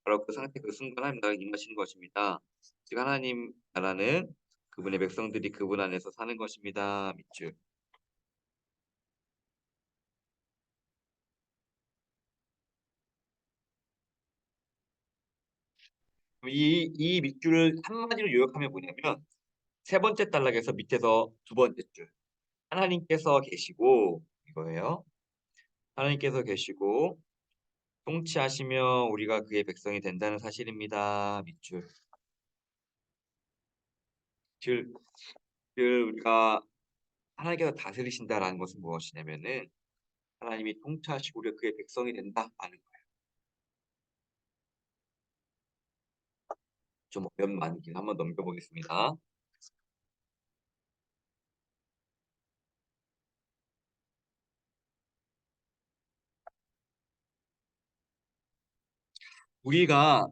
S1: 바로 그 상태 그 순간 하나님 나라가 임하시는 것입니다. 즉 하나님 나라는 그분의 백성들이 그분 안에서 사는 것입니다. 밑줄. 이 밑줄을 한마디로 요약하면 뭐냐면 세 번째 단락에서 밑에서 두 번째 줄 하나님께서 계시고 이거예요. 하나님께서 계시고 통치하시며 우리가 그의 백성이 된다는 사실입니다. 밑줄. 즉, 우리가 하나님께서 다스리신다라는 것은 무엇이냐면은 하나님이 통치하시고 우리가 그의 백성이 된다라는 거예요. 좀 어려운 말이긴 한번 넘겨보겠습니다. 우리가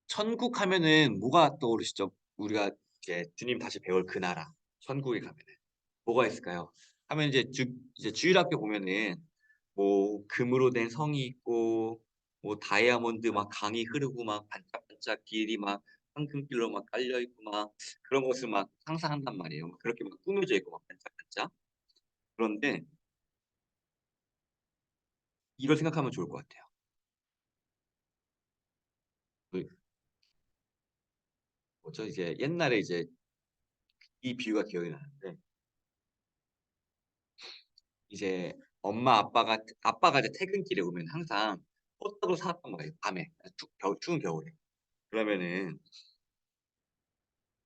S1: 천국 하면은 뭐가 떠오르시죠? 우리가 이제 주님 다시 배울 그 나라 천국에 가면은 뭐가 있을까요? 하면 이제 주일학교 보면은 뭐 금으로 된 성이 있고 뭐 다이아몬드 막 강이 흐르고 막 반짝반짝 길이 막 황금길로 막 깔려 있고 막 그런 것을 막 상상한단 말이에요. 막 그렇게 막 꾸며져 있고 막 반짝반짝. 그런데 이걸 생각하면 좋을 것 같아요. 그 뭐죠? 이제 옛날에 이제 이 비유가 기억이 나는데 이제 엄마 아빠가 이제 퇴근길에 오면 항상 호떡을 사왔단 말이에요. 밤에 추운 겨울에. 그러면은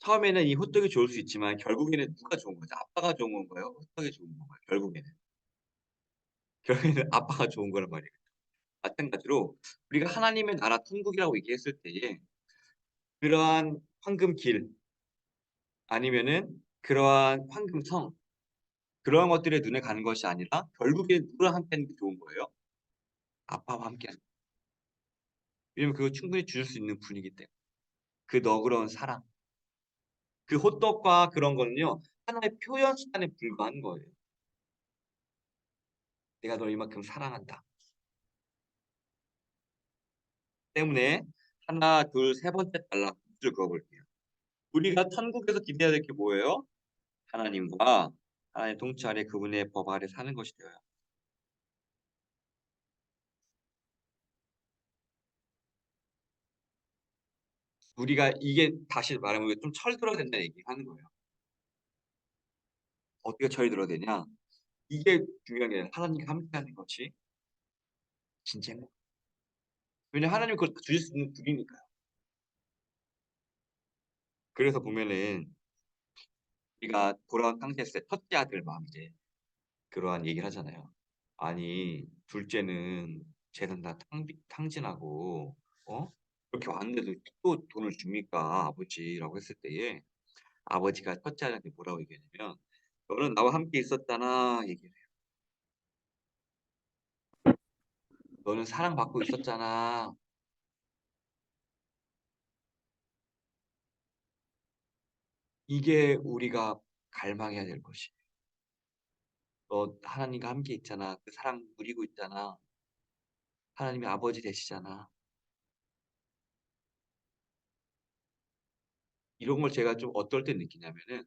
S1: 처음에는 이 호떡이 좋을 수 있지만 결국에는 누가 좋은 거죠? 아빠가 좋은 건가요? 호떡이 좋은 건가요? 결국에는. 결국에는 아빠가 좋은 거란 말이에요. 마찬가지로 우리가 하나님의 나라 천국이라고 얘기했을 때에 그러한 황금길 아니면은 그러한 황금성 그러한 것들에 눈에 가는 것이 아니라 결국에 누구랑 함께 하는 게 좋은 거예요? 아빠와 함께 하는. 왜냐면 그거 충분히 줄 수 있는 분이기 때문에. 그 너그러운 사랑. 그 호떡과 그런 거는요. 하나의 표현 수단에 불과한 거예요. 내가 널 이만큼 사랑한다. 때문에 하나, 둘, 세 번째 단락 줄 그어볼게요. 우리가 천국에서 기대해야 될 게 뭐예요? 하나님과 하나님 통치 아래 그분의 법 아래 사는 것이 되어요. 우리가 이게 다시 말하면 좀 철들어야 된다는 얘기하는 거예요. 어떻게 철들어야 되냐? 이게 중요한 게 아니라 하나님과 함께하는 것이 진짜 행복. 왜냐면 하나님 그걸 주실 수 있는 분이니까요. 그래서 보면은 우리가 돌아온 상태에서 첫째 아들 마음 이제 그러한 얘기를 하잖아요. 아니 둘째는 쟤는 다 탕진하고 그렇게 왔는데도 또 돈을 줍니까 아버지라고 했을 때에 아버지가 첫째 아들한테 뭐라고 얘기했냐면 너는 나와 함께 있었잖아 얘기를 해요. 너는 사랑받고 있었잖아. 이게 우리가 갈망해야 될 것이. 너 하나님과 함께 있잖아. 그 사랑 누리고 있잖아. 하나님이 아버지 되시잖아. 이런 걸 제가 좀 어떨 때 느끼냐면은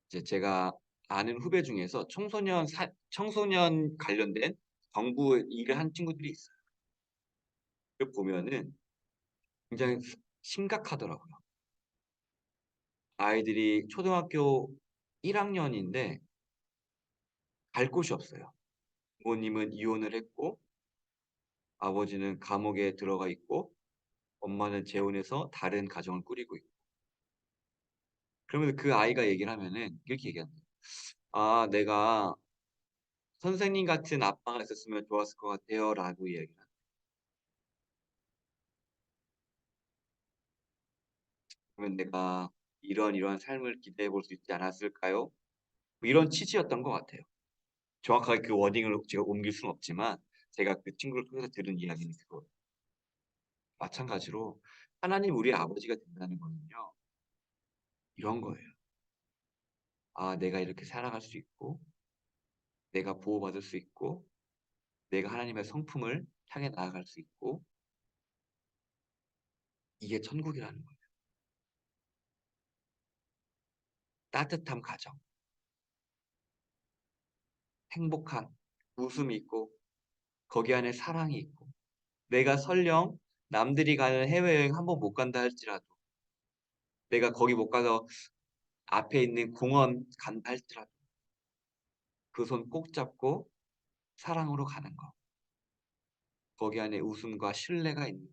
S1: 이제 제가 아는 후배 중에서 청소년 관련된 정부 일을 한 친구들이 있어요. 그 보면은 굉장히 심각하더라고요. 아이들이 초등학교 1학년인데 갈 곳이 없어요. 부모님은 이혼을 했고 아버지는 감옥에 들어가 있고 엄마는 재혼해서 다른 가정을 꾸리고 있고 그러면 그 아이가 얘기를 하면은 이렇게 얘기합니다. 아, 내가 선생님 같은 아빠가 있었으면 좋았을 것 같아요. 라고 얘기를 합니다. 그러면 내가 이러한 삶을 기대해 볼 수 있지 않았을까요? 뭐 이런 취지였던 것 같아요. 정확하게 그 워딩을 제가 옮길 수는 없지만 제가 그 친구를 통해서 들은 이야기는 그거예요. 마찬가지로 하나님 우리의 아버지가 된다는 거는요. 이런 거예요. 아, 내가 이렇게 살아갈 수 있고 내가 보호받을 수 있고 내가 하나님의 성품을 향해 나아갈 수 있고 이게 천국이라는 거예요. 따뜻한 가정, 행복한 웃음이 있고 거기 안에 사랑이 있고 내가 설령 남들이 가는 해외여행 한 번 못 간다 할지라도 내가 거기 못 가서 앞에 있는 공원 간다 할지라도 그 손 꼭 잡고 사랑으로 가는 거. 거기 안에 웃음과 신뢰가 있는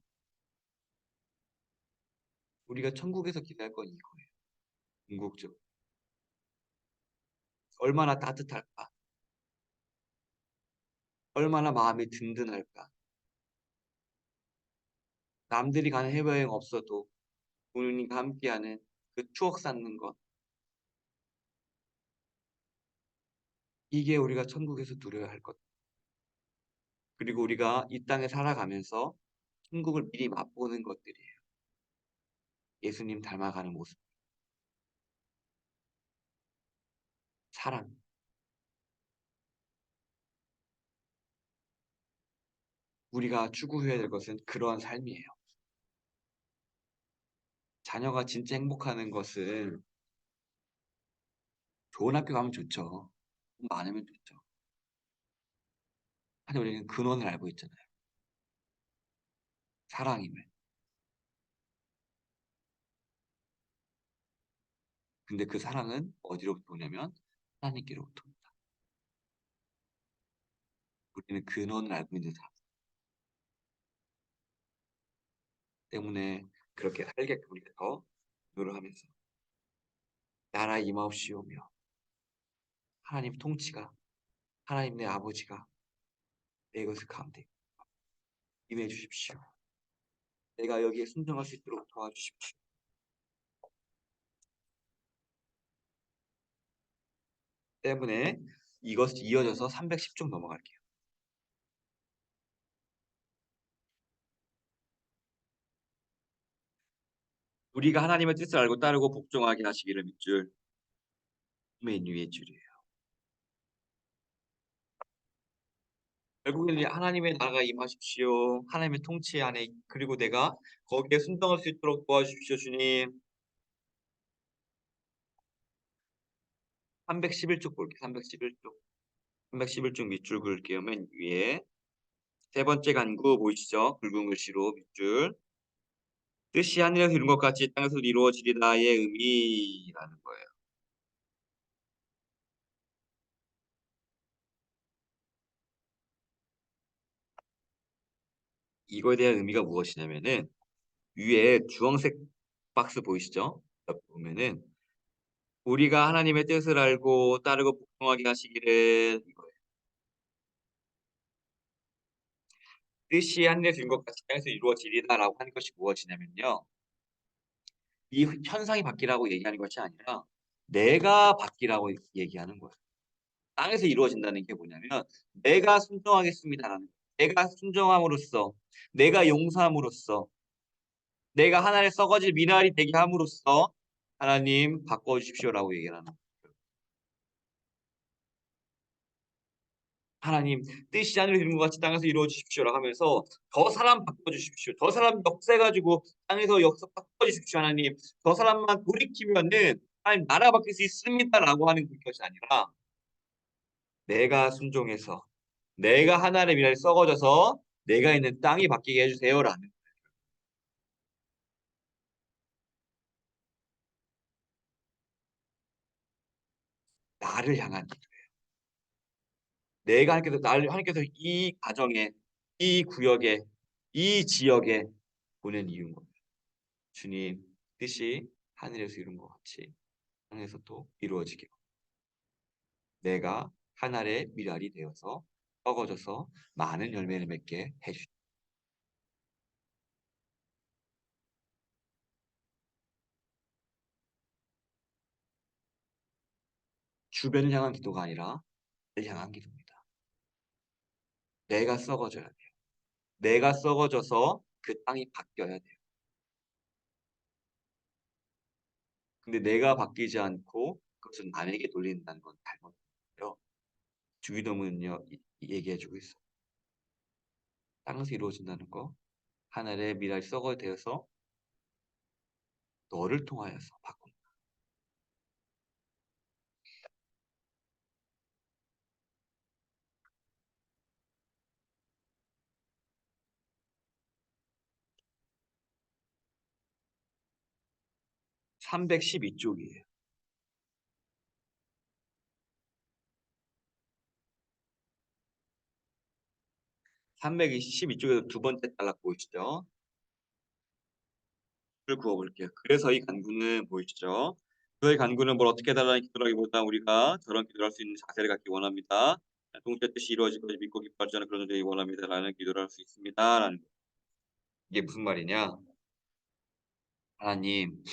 S1: 우리가 천국에서 기대할 건 이거예요. 궁극적으로. 얼마나 따뜻할까? 얼마나 마음이 든든할까? 남들이 가는 해외여행 없어도 부모님과 함께하는 그 추억 쌓는 것. 이게 우리가 천국에서 누려야 할 것. 그리고 우리가 이 땅에 살아가면서 천국을 미리 맛보는 것들이에요. 예수님 닮아가는 모습, 사랑. 우리가 추구해야 될 것은 그러한 삶이에요. 자녀가 진짜 행복하는 것은 좋은 학교 가면 좋죠. 돈 많으면 좋죠. 하지만 우리는 근원을 알고 있잖아요. 사랑임을. 근데 그 사랑은 어디로부터 오냐면 하나님께로부터 옵니다. 우리는 근원을 알고 있는 사람 때문에 그렇게 살게끔 우리가 더 노력하면서 나라 임하옵시오며 하나님 통치가 하나님 내 아버지가 내 것을 가운데 임해 주십시오. 내가 여기에 순종할 수 있도록 도와주십시오. 때문에 이것 이어져서 310쪽 넘어갈게요. 우리가 하나님의 뜻을 알고 따르고 복종하게 하시기를 믿줄 맨 위의 줄이에요. 결국에는 하나님의 나라가 임하십시오. 하나님의 통치 안에 그리고 내가 거기에 순종할 수 있도록 도와주십시오, 주님. 311쪽 볼게요. 311쪽. 311쪽 밑줄 그을게요. 맨 위에. 세 번째 간구 보이시죠? 굵은 글씨로 밑줄. 뜻이 하늘에서 이룬 것 같이 땅에서 이루어지리다의 의미라는 거예요. 이거에 대한 의미가 무엇이냐면은 위에 주황색 박스 보이시죠? 옆에 보면은 우리가 하나님의 뜻을 알고 따르고 복종하게 하시기를 이거예요. 뜻이 하늘에서 이룬 것 같이 땅에서 이루어지리다라고 하는 것이 무엇이냐면요. 이 현상이 바뀌라고 얘기하는 것이 아니라 내가 바뀌라고 얘기하는 거예요. 땅에서 이루어진다는 게 뭐냐면 내가 순종하겠습니다라는 거예요. 내가 순종함으로써 내가 용서함으로써 내가 하나의 썩어질 미나리 되게 함으로써 하나님 바꿔주십시오라고 얘기를 하는 거예요. 하나님 뜻이 하늘에 이룬 것 같이 땅에서 이루어 주십시오라고 하면서 더 사람 바꿔주십시오. 더 사람 역사해가지고 땅에서 역사 바꿔주십시오. 하나님 더 사람만 돌이키면은 하나님 나라 바뀔 수 있습니다라고 하는 것이 아니라 내가 순종해서 내가 하나님의 미래를 썩어져서 내가 있는 땅이 바뀌게 해주세요라는 나를 향한 내가 하나님께서 이 가정에 이 구역에 이 지역에 보낸 이유인 겁니다. 주님 뜻이 하늘에서 이룬 것 같이 땅에서 또 이루어지게 내가 하나의 미랄이 되어서 썩어져서 많은 열매를 맺게 해주시. 주변을 향한 기도가 아니라 나를 향한 기도입니다. 내가 썩어져야 돼요. 내가 썩어져서 그 땅이 바뀌어야 돼요. 근데 내가 바뀌지 않고 그것을 남에게 돌린다는 건 잘못이고요. 주기도문은요 얘기해 주고 있어요. 땅에서 이루어진다는 거 하늘의 미랄이 썩어되어서 너를 통하여서 바꾼다. 312쪽이에요. 312쪽에서 두 번째 단락 보이시죠? 을 그어볼게요. 그래서 이 간구는 보이시죠? 그의 간구는 뭘 어떻게 해달라는 기도라기보다 우리가 저런 기도를 할 수 있는 자세를 갖기 원합니다. 동시에 뜻이 이루어질 것을 믿고 기뻐하지 않는 그런 존재이기 원합니다라는 기도를 할 수 있습니다라는 거. 이게 무슨 말이냐? 하나님,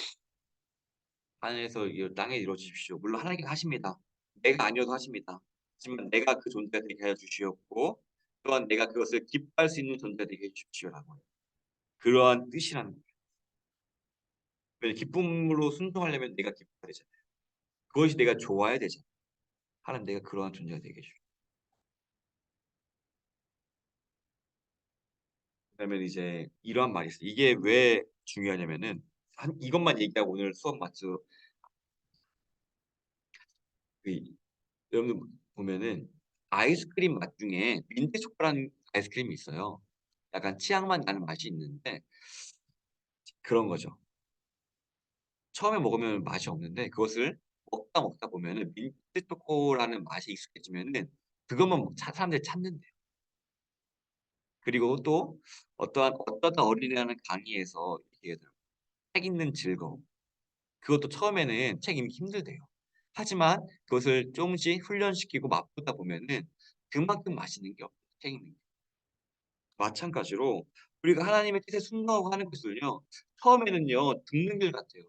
S1: 하늘에서 땅에 이루어 주십시오. 물론 하나님께서 하십니다. 내가 아니어도 하십니다. 하지만 내가 그 존재가 되게 하여 주시옵고 또한 내가 그것을 기뻐할 수 있는 존재가 되게 해 주십시오라고요. 그러한 뜻이라는 거예요. 왜냐면 기쁨으로 순종하려면 내가 기뻐야 되잖아요. 그것이 내가 좋아야 되잖아요. 하나님 내가 그러한 존재가 되게 해 주십시오. 그다음에 이제 이러한 말이 있어요. 이게 왜 중요하냐면은 이것만 얘기하고 오늘 수업 마쳐 그 여러분 보면은 아이스크림 맛 중에 민트 초코라는 아이스크림이 있어요. 약간 치약만 나는 맛이 있는데 그런 거죠. 처음에 먹으면 맛이 없는데 그것을 먹다 먹다 보면은 민트 초코라는 맛이 익숙해지면은 그것만 사람들이 찾는대요. 그리고 또 어떠한 어린이라는 강의에서 얘기하더라고요. 책 읽는 즐거움. 그것도 처음에는 책 읽기 힘들대요. 하지만 그것을 조금씩 훈련시키고 맛보다 보면은 그만큼 맛있는 게 없어요, 책 읽는 게. 마찬가지로 우리가 하나님의 뜻에 순종하고 하는 것을요. 처음에는요. 듣는 길 같아요.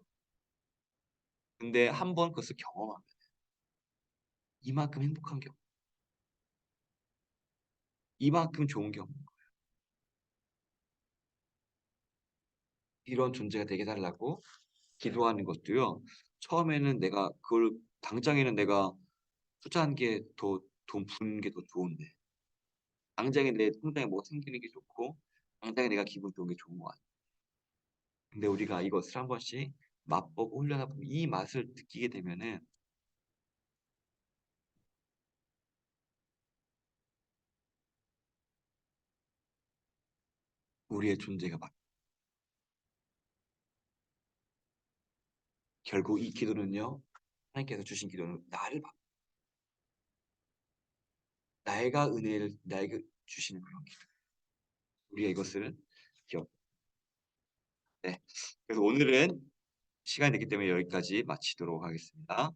S1: 근데 한 번 그것을 경험하면 이만큼 행복한 게 이만큼 좋은 게 없는 거예요. 이런 존재가 되게 해 달라고 기도하는 것도요. 처음에는 내가 그걸 당장에는 내가 투자한 게 더 돈 버는 게 더 좋은데 당장에 내 통장에 뭐가 생기는 게 좋고 당장에 내가 기분 좋은 게 좋은 것 같아요. 근데 우리가 이것을 한 번씩 맛보고 훈련해 보고 이 맛을 느끼게 되면은 우리의 존재가 결국 이 기도는요. 하나님께서 주신 기도는 나를 내가 은혜를 나에게 주시는 그런 기도. 우리가 이것을 기억 네. 그래서 오늘은 시간이 됐기 때문에 여기까지 마치도록 하겠습니다.